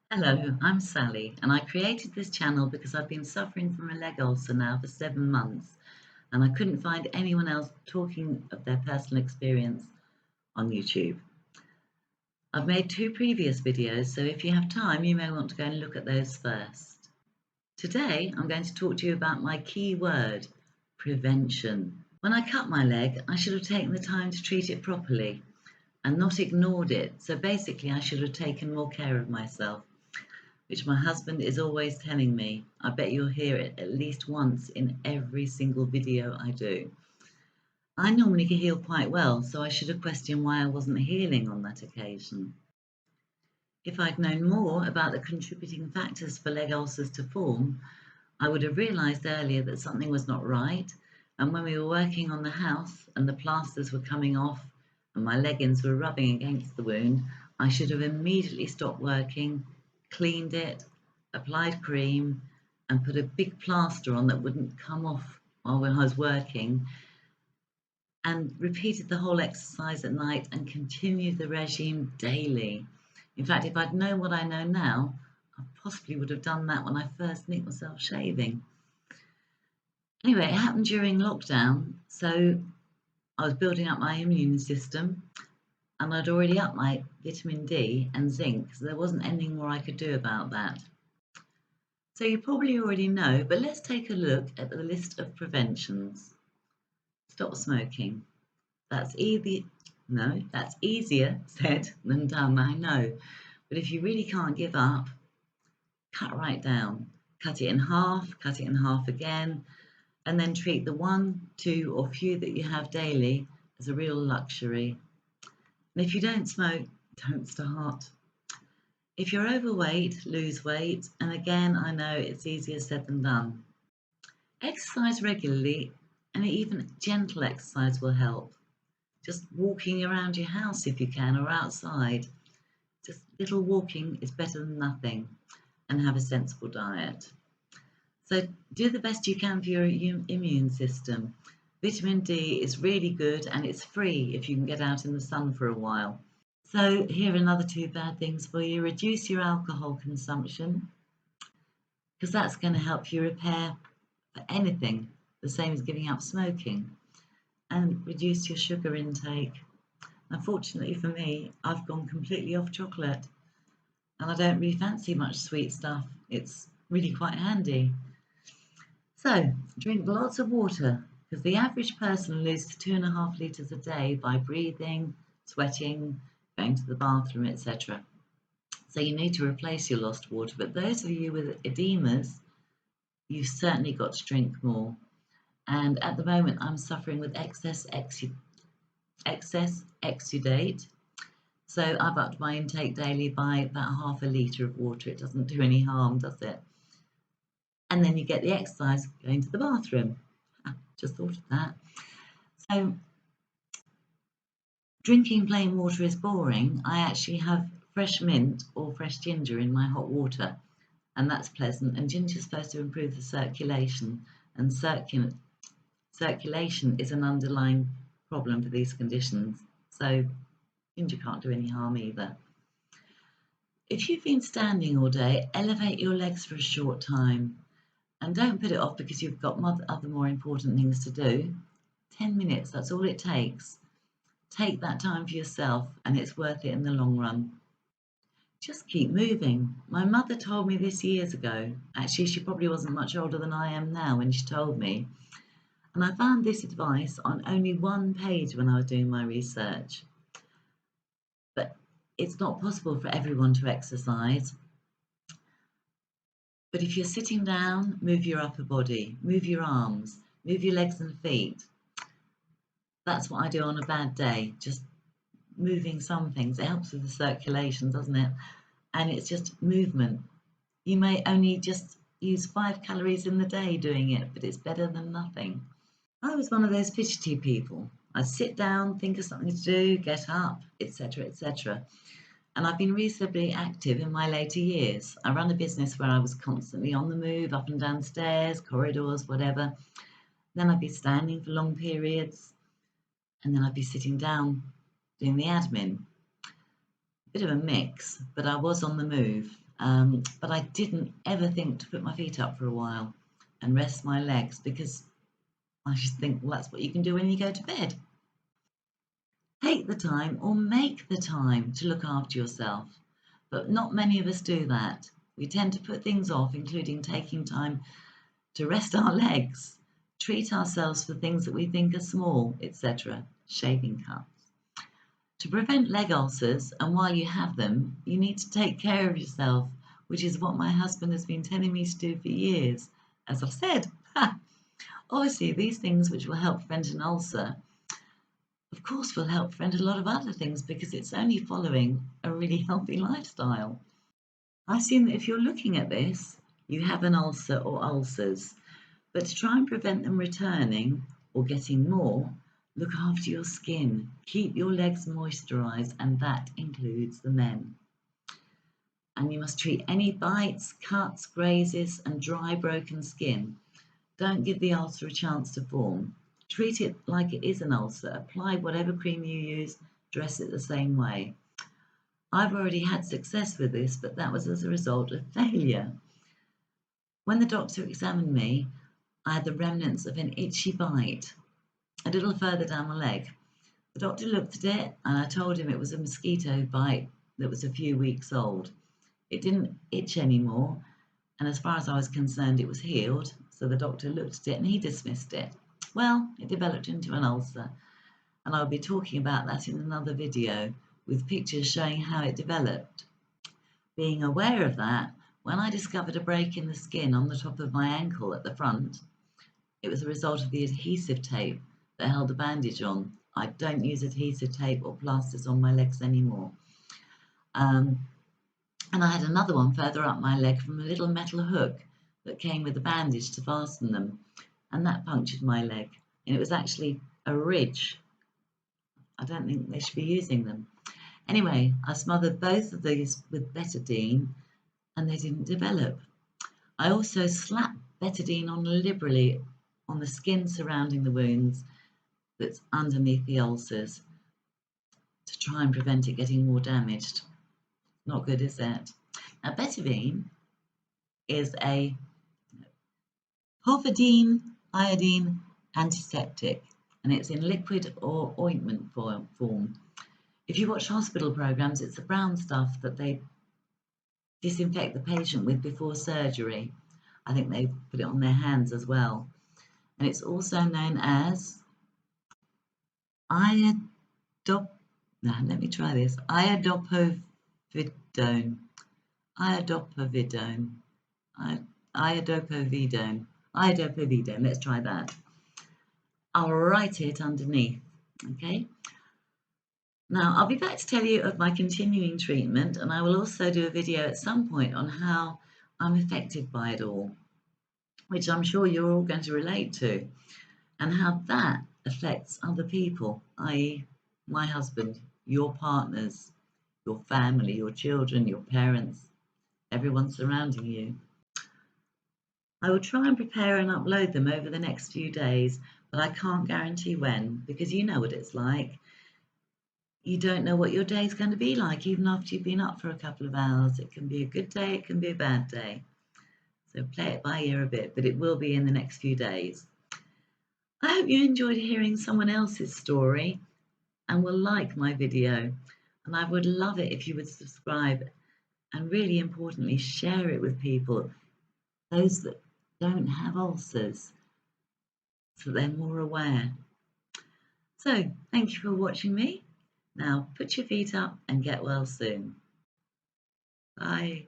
Hello, I'm Sally, and I created this channel because I've been suffering from a leg ulcer now for 7 months, and I couldn't find anyone else talking of their personal experience on YouTube. I've made two previous videos, so if you have time, you may want to go and look at those first. Today, I'm going to talk to you about my key word, prevention. When I cut my leg, I should have taken the time to treat it properly and not ignored it, so basically I should have taken more care of myself, which my husband is always telling me. I bet you'll hear it at least once in every single video I do. I normally heal quite well, so I should have questioned why I wasn't healing on that occasion. If I'd known more about the contributing factors for leg ulcers to form, I would have realised earlier that something was not right, and when we were working on the house and the plasters were coming off and my leggings were rubbing against the wound, I should have immediately stopped working, cleaned it, applied cream, and put a big plaster on that wouldn't come off while I was working, and repeated the whole exercise at night and continued the regime daily. In fact, if I'd known what I know now, I possibly would have done that when I first nicked myself shaving. Anyway, it happened during lockdown, so I was building up my immune system and I'd already upped my vitamin D and zinc, so there wasn't anything more I could do about that. So you probably already know, but let's take a look at the list of preventions. Stop smoking. That's easier said than done, I know. But if you really can't give up, cut right down. Cut it in half again, and then treat the one, two, or few that you have daily as a real luxury. And if you don't smoke, don't start. If you're overweight, lose weight. And again, I know it's easier said than done. Exercise regularly, and even gentle exercise will help. Just walking around your house if you can, or outside. Just little walking is better than nothing. And have a sensible diet. So do the best you can for your immune system. Vitamin D is really good and it's free if you can get out in the sun for a while. So here are another two bad things for you. Reduce your alcohol consumption, because that's going to help you repair for anything, the same as giving up smoking. And reduce your sugar intake. Unfortunately for me, I've gone completely off chocolate and I don't really fancy much sweet stuff. It's really quite handy. So drink lots of water, because the average person loses 2.5 litres a day by breathing, sweating, going to the bathroom, etc. So you need to replace your lost water. But those of you with edemas, you've certainly got to drink more. And at the moment, I'm suffering with excess exudate. So I've upped my intake daily by about 1/2 litre of water. It doesn't do any harm, does it? And then you get the exercise going to the bathroom. Just thought of that. So drinking plain water is boring. I actually have fresh mint or fresh ginger in my hot water, and that's pleasant. And ginger is supposed to improve the circulation, and circulation is an underlying problem for these conditions. So ginger can't do any harm either. If you've been standing all day, elevate your legs for a short time. And don't put it off because you've got other more important things to do. 10 minutes, that's all it takes. Take that time for yourself and it's worth it in the long run. Just keep moving. My mother told me this years ago. Actually, she probably wasn't much older than I am now when she told me. And I found this advice on only one page when I was doing my research. But it's not possible for everyone to exercise. But if you're sitting down, move your upper body, move your arms, move your legs and feet. That's what I do on a bad day, just moving some things. It helps with the circulation, doesn't it? And it's just movement. You may only just use 5 calories in the day doing it, but it's better than nothing. I was one of those fidgety people. I'd sit down, think of something to do, get up, etc., etc. And I've been reasonably active in my later years. I run a business where I was constantly on the move, up and down stairs, corridors, whatever. Then I'd be standing for long periods, and then I'd be sitting down doing the admin. Bit of a mix, but I was on the move. But I didn't ever think to put my feet up for a while and rest my legs because I just think, well, that's what you can do when you go to bed. Take the time or make the time to look after yourself. But not many of us do that. We tend to put things off, including taking time to rest our legs, treat ourselves for things that we think are small, etc., shaving cuts. To prevent leg ulcers, and while you have them, you need to take care of yourself, which is what my husband has been telling me to do for years. As I've said, obviously, these things which will help prevent an ulcer, of course, will help prevent a lot of other things because it's only following a really healthy lifestyle. I assume that if you're looking at this, you have an ulcer or ulcers, but to try and prevent them returning or getting more, look after your skin. Keep your legs moisturized, and that includes the men. And you must treat any bites, cuts, grazes, and dry broken skin. Don't give the ulcer a chance to form. Treat it like it is an ulcer. Apply whatever cream you use, dress it the same way. I've already had success with this, but that was as a result of failure. When the doctor examined me, I had the remnants of an itchy bite a little further down my leg. The doctor looked at it and I told him it was a mosquito bite that was a few weeks old. It didn't itch anymore, and as far as I was concerned, it was healed. So the doctor looked at it and he dismissed it. Well, it developed into an ulcer, and I'll be talking about that in another video with pictures showing how it developed. Being aware of that, when I discovered a break in the skin on the top of my ankle at the front, it was a result of the adhesive tape that held the bandage on. I don't use adhesive tape or plasters on my legs anymore. And I had another one further up my leg from a little metal hook that came with a bandage to fasten them, and that punctured my leg. And it was actually a ridge. I don't think they should be using them. Anyway, I smothered both of these with betadine and they didn't develop. I also slapped betadine on liberally on the skin surrounding the wounds that's underneath the ulcers to try and prevent it getting more damaged. Not good, is it? Now, betadine is a Povidone-iodine antiseptic, and it's in liquid or ointment form. If you watch hospital programs, it's the brown stuff that they disinfect the patient with before surgery. I think they put it on their hands as well. And it's also known as iodop. No, let me try this. Iodopovidone. Iodopovidone. Iodopovidone. Iodopovidone. Let's try that. I'll write it underneath. Okay. Now, I'll be back to tell you of my continuing treatment, and I will also do a video at some point on how I'm affected by it all, which I'm sure you're all going to relate to, and how that affects other people, i.e., my husband, your partners, your family, your children, your parents, everyone surrounding you. I will try and prepare and upload them over the next few days, but I can't guarantee when, because you know what it's like. You don't know what your day is going to be like, even after you've been up for a couple of hours. It can be a good day, it can be a bad day. So play it by ear a bit, but it will be in the next few days. I hope you enjoyed hearing someone else's story and will like my video. And I would love it if you would subscribe and, really importantly, share it with people, those that don't have ulcers, so they're more aware. So thank you for watching me. Now put your feet up and get well soon. Bye.